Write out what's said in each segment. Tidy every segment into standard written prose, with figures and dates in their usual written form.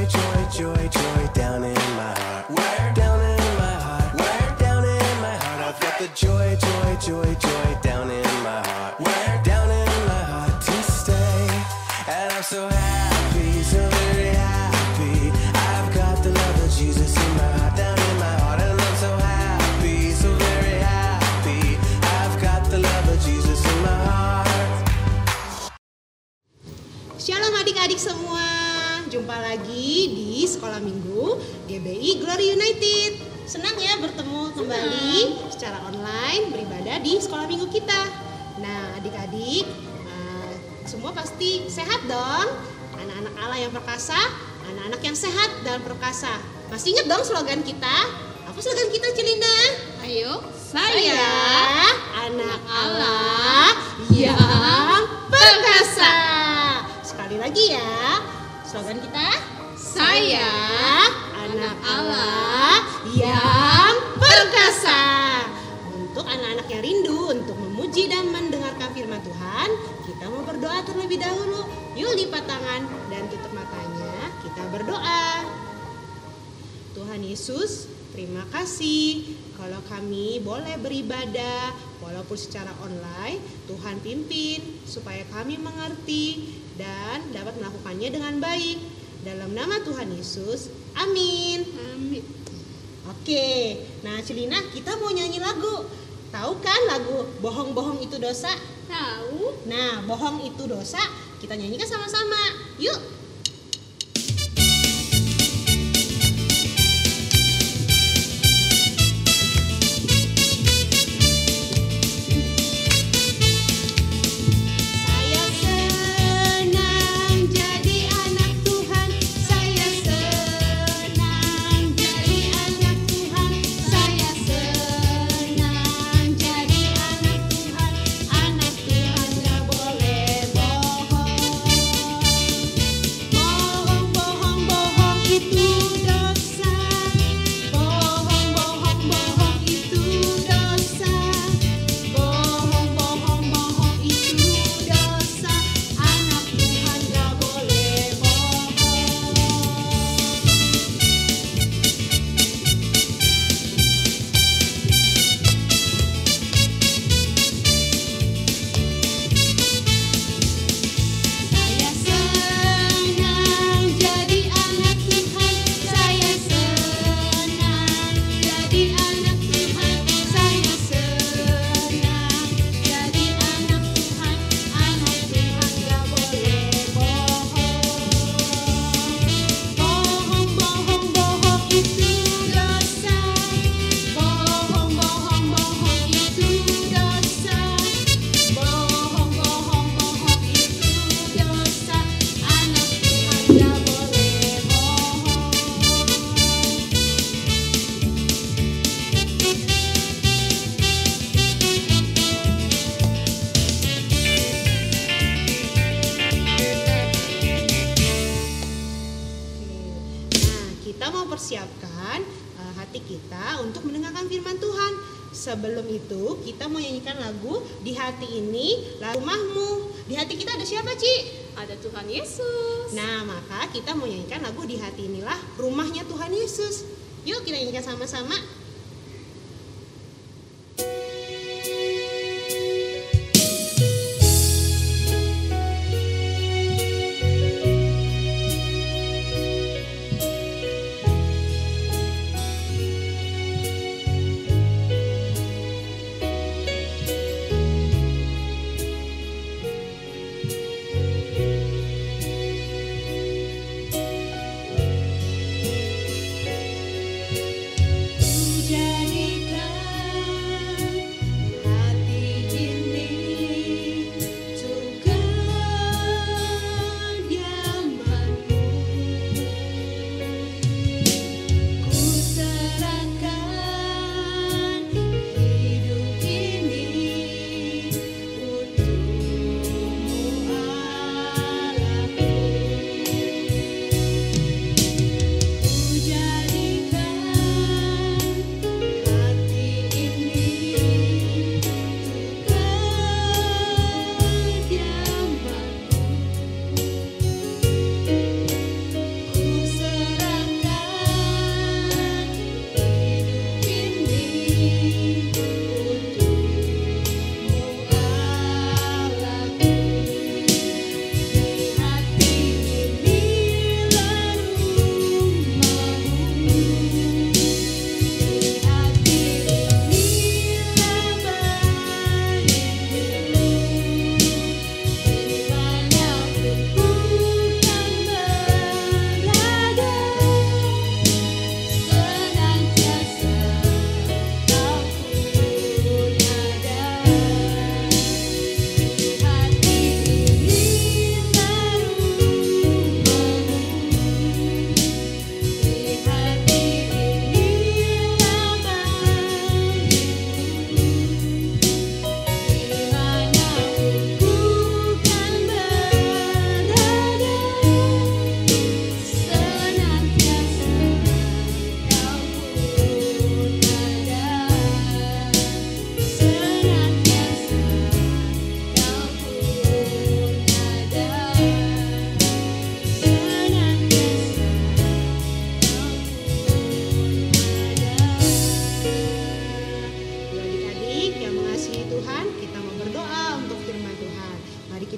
joy, joy, joy down in my heart. Where? Down in my heart. Where? Down in my heart. I've got the joy, joy, joy, joy down in my heart. Where? Down in my heart to stay. And I'm so happy, so very happy. I've got the love of Jesus in my heart, down in my heart. And I'm so happy, so very happy. I've got the love of Jesus in my heart. Shalom adik-adik semua, jumpa lagi di Sekolah Minggu GBI Glory United. Senang ya bertemu kembali secara online beribadah di Sekolah Minggu kita. Nah adik-adik, semua pasti sehat dong. Anak-anak Allah yang perkasa, anak-anak yang sehat dan perkasa. Masih ingat dong slogan kita? Apa slogan kita, Cilinda? Ayo, Saya anak Allah yang perkasa. Sekali lagi ya, slogan kita. Saya anak Allah yang perkasa. Untuk anak-anak yang rindu untuk memuji dan mendengarkan firman Tuhan, kita mau berdoa terlebih dahulu. Yuk lipat tangan dan tutup matanya, kita berdoa. Tuhan Yesus, terima kasih kalau kami boleh beribadah walaupun secara online. Tuhan pimpin supaya kami mengerti dan dapat melakukannya dengan baik. Dalam nama Tuhan Yesus, amin. Amin. Oke, nah Celina, kita mau nyanyi lagu. Tahu kan lagu Bohong-bohong itu dosa? Tahu? Nah, bohong itu dosa, kita nyanyikan sama-sama. Yuk. Persiapkan hati kita untuk mendengarkan firman Tuhan. Sebelum itu kita mau nyanyikan lagu Di Hati Ini Lah Rumahmu. Di hati kita ada siapa, Ci? Ada Tuhan Yesus. Nah, maka kita mau nyanyikan lagu Di Hati Inilah Rumahnya Tuhan Yesus. Yuk kita nyanyikan sama-sama.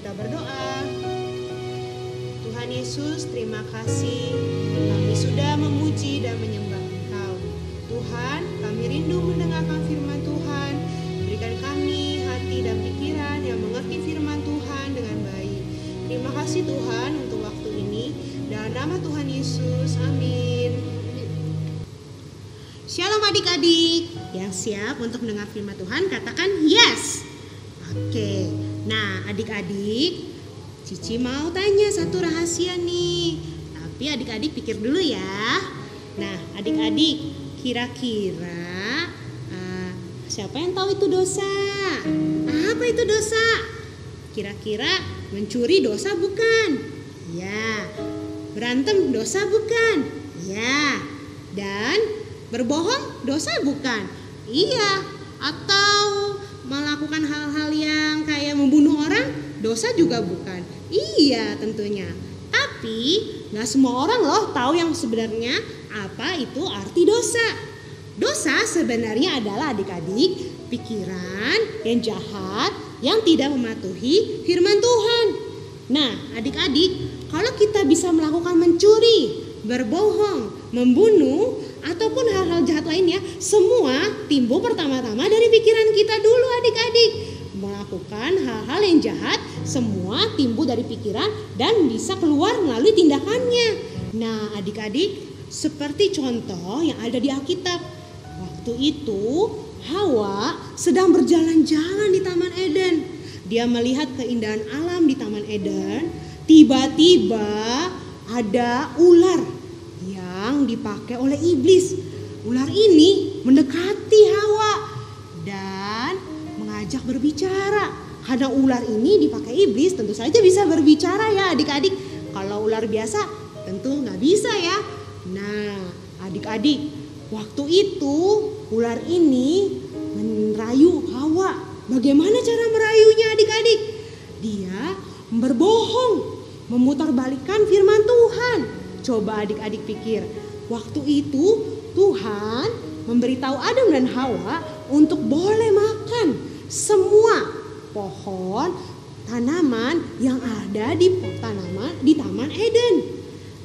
kita berdoa. Tuhan Yesus, terima kasih kami sudah memuji dan menyembah Engkau. Tuhan, kami rindu mendengarkan firman Tuhan. Berikan kami hati dan pikiran yang mengerti firman Tuhan dengan baik. Terima kasih Tuhan untuk waktu ini. Dalam nama Tuhan Yesus, amin. Shalom adik-adik yang siap untuk mendengar firman Tuhan, katakan yes. Oke, nah adik-adik, Cici mau tanya satu rahasia nih. Tapi adik-adik pikir dulu ya. Nah adik-adik, kira-kira siapa yang tahu itu dosa? Apa itu dosa? Kira-kira mencuri dosa bukan? Ya. Berantem dosa bukan? Ya. Dan berbohong dosa bukan? Iya. Atau melakukan hal-hal yang kayak membunuh orang dosa juga bukan? Iya tentunya. Tapi gak semua orang loh tahu yang sebenarnya apa itu arti dosa. Dosa sebenarnya adalah adik-adik pikiran yang jahat yang tidak mematuhi firman Tuhan. Nah adik-adik, kalau kita bisa melakukan mencuri, berbohong, membunuh, ataupun hal-hal jahat lainnya, semua timbul pertama-tama dari pikiran kita dulu adik-adik. Melakukan hal-hal yang jahat, semua timbul dari pikiran dan bisa keluar melalui tindakannya. Nah adik-adik, seperti contoh yang ada di Alkitab. Waktu itu Hawa sedang berjalan-jalan di Taman Eden. Dia melihat keindahan alam di Taman Eden. Tiba-tiba ada ular yang dipakai oleh iblis. Ular ini mendekati Hawa dan mengajak berbicara. Karena ular ini dipakai iblis, tentu saja bisa berbicara ya adik-adik. Kalau ular biasa tentu nggak bisa ya. Nah adik-adik, waktu itu ular ini merayu Hawa. Bagaimana cara merayunya adik-adik? Dia berbohong, memutarbalikkan firman Tuhan. Coba adik-adik pikir, waktu itu Tuhan memberitahu Adam dan Hawa untuk boleh makan semua pohon tanaman yang ada di Taman Eden.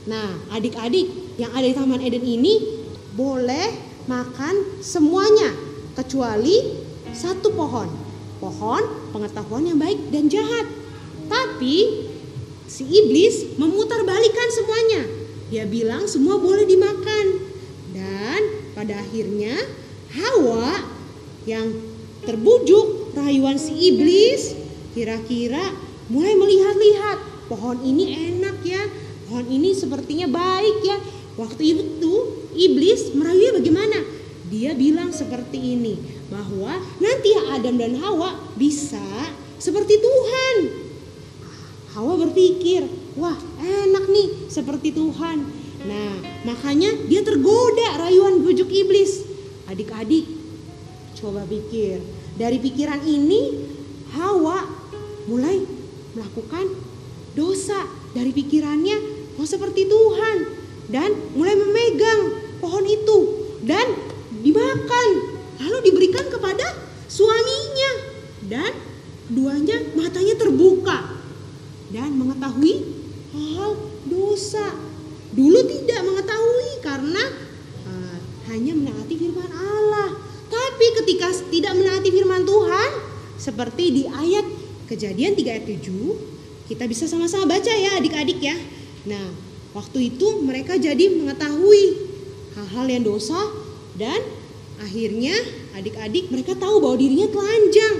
Nah, adik-adik yang ada di Taman Eden ini boleh makan semuanya kecuali satu pohon pengetahuan yang baik dan jahat. Tapi si iblis memutarbalikkan semuanya. Dia bilang semua boleh dimakan. Dan pada akhirnya Hawa yang terbujuk rayuan si iblis kira-kira mulai melihat-lihat, pohon ini enak ya, pohon ini sepertinya baik ya. Waktu itu iblis merayunya bagaimana? Dia bilang seperti ini, bahwa nanti Adam dan Hawa bisa seperti Tuhan. Hawa berpikir, wah enak nih seperti Tuhan. Nah makanya dia tergoda rayuan bujuk iblis. Adik-adik coba pikir, dari pikiran ini Hawa mulai melakukan dosa. Dari pikirannya mau seperti Tuhan dan mulai memegang pohon itu dan dimakan, lalu diberikan kepada suaminya, dan keduanya matanya terbuka dan mengetahui hal dosa. Dulu tidak mengetahui karena hanya menaati firman Allah. Tapi ketika tidak menaati firman Tuhan, seperti di ayat Kejadian 3 ayat 7, kita bisa sama-sama baca ya adik-adik ya. Nah waktu itu mereka jadi mengetahui hal-hal yang dosa, dan akhirnya adik-adik mereka tahu bahwa dirinya telanjang.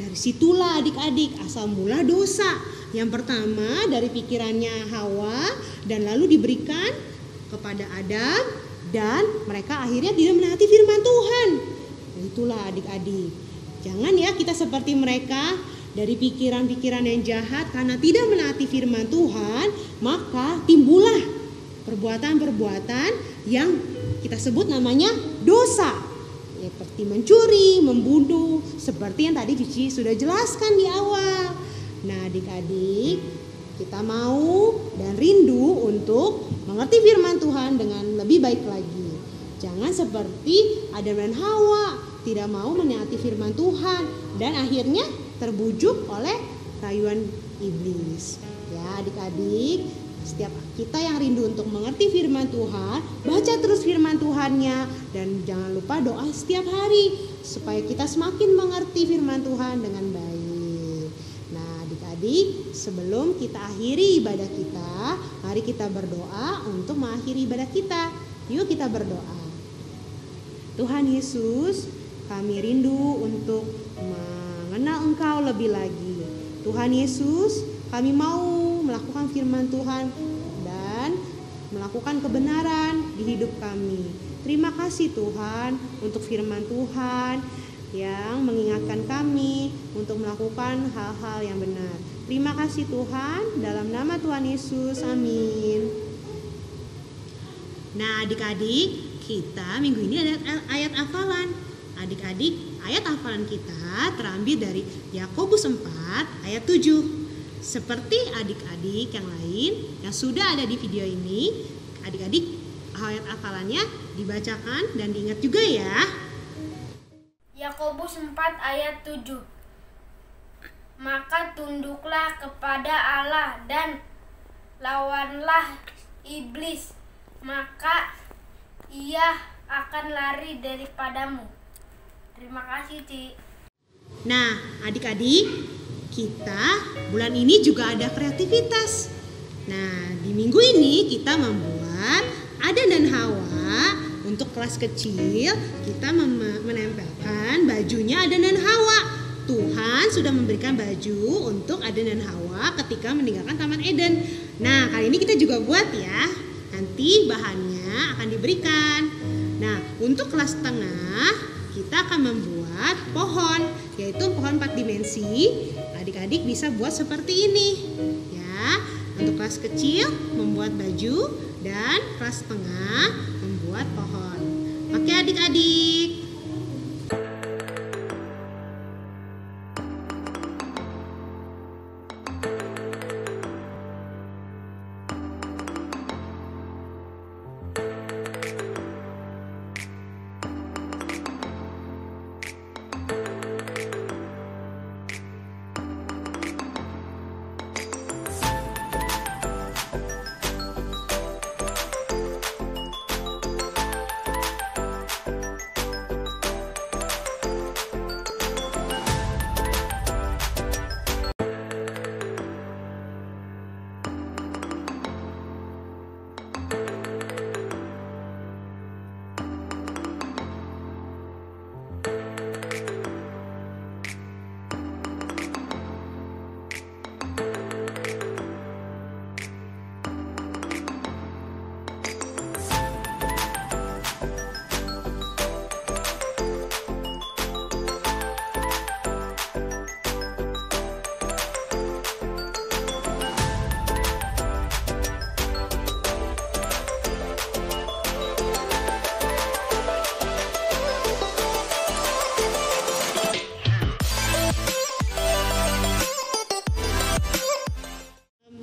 Dari situlah adik-adik asal mula dosa. Yang pertama dari pikirannya Hawa, dan lalu diberikan kepada Adam, dan mereka akhirnya tidak menaati firman Tuhan. Itulah adik-adik, jangan ya kita seperti mereka, dari pikiran-pikiran yang jahat karena tidak menaati firman Tuhan, maka timbullah perbuatan-perbuatan yang kita sebut namanya dosa. Seperti mencuri, membunuh, seperti yang tadi Cici sudah jelaskan di awal. Nah adik-adik, kita mau dan rindu untuk mengerti firman Tuhan dengan lebih baik lagi. Jangan seperti Adam dan Hawa, tidak mau menaati firman Tuhan dan akhirnya terbujuk oleh rayuan iblis. Ya adik-adik, setiap kita yang rindu untuk mengerti firman Tuhan, baca terus firman Tuhannya, dan jangan lupa doa setiap hari supaya kita semakin mengerti firman Tuhan dengan baik. Nah adik-adik, sebelum kita akhiri ibadah kita, mari kita berdoa untuk mengakhiri ibadah kita. Yuk kita berdoa. Tuhan Yesus, kami rindu untuk mengenal Engkau lebih lagi. Tuhan Yesus, kami mau melakukan firman Tuhan dan melakukan kebenaran di hidup kami. Terima kasih Tuhan untuk firman Tuhan yang mengingatkan kami untuk melakukan hal-hal yang benar. Terima kasih Tuhan, dalam nama Tuhan Yesus, amin. Nah adik-adik, kita minggu ini ada ayat hafalan. Adik-adik, ayat hafalan kita terambil dari Yakobus 4 ayat 7. Seperti adik-adik yang lain yang sudah ada di video ini, adik-adik ayat hafalannya dibacakan dan diingat juga ya. Yakobus 4 ayat 7. Maka tunduklah kepada Allah dan lawanlah iblis, maka ia akan lari daripadamu. Terima kasih, Ci. Nah, adik-adik, kita bulan ini juga ada kreativitas. Nah, di minggu ini kita membuat Adan dan Hawa. Untuk kelas kecil, kita menempelkan bajunya Adan dan Hawa. Tuhan sudah memberikan baju untuk Adan dan Hawa ketika meninggalkan Taman Eden. Nah, kali ini kita juga buat ya. Nanti bahannya akan diberikan. Nah, untuk kelas tengah, kita akan membuat pohon, yaitu pohon 4 dimensi. Adik-adik bisa buat seperti ini ya. Untuk kelas kecil membuat baju dan kelas tengah membuat pohon. Oke adik-adik.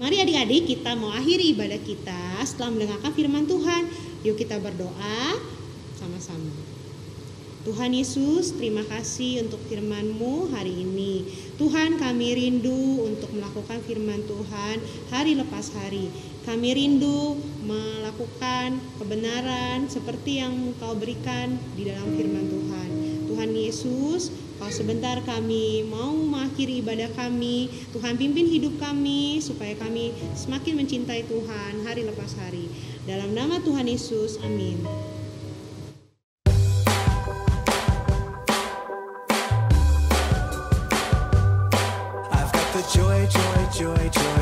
Mari adik-adik kita mau akhiri ibadah kita setelah mendengarkan firman Tuhan. Yuk kita berdoa sama-sama. Tuhan Yesus, terima kasih untuk firman-Mu hari ini. Tuhan, kami rindu untuk melakukan firman Tuhan hari lepas hari. Kami rindu melakukan kebenaran seperti yang Engkau berikan di dalam firman Tuhan. Tuhan Yesus, kalau sebentar kami mau mengakhiri ibadah kami, Tuhan pimpin hidup kami supaya kami semakin mencintai Tuhan hari lepas hari. Dalam nama Tuhan Yesus, amin. I've got the joy, joy, joy, joy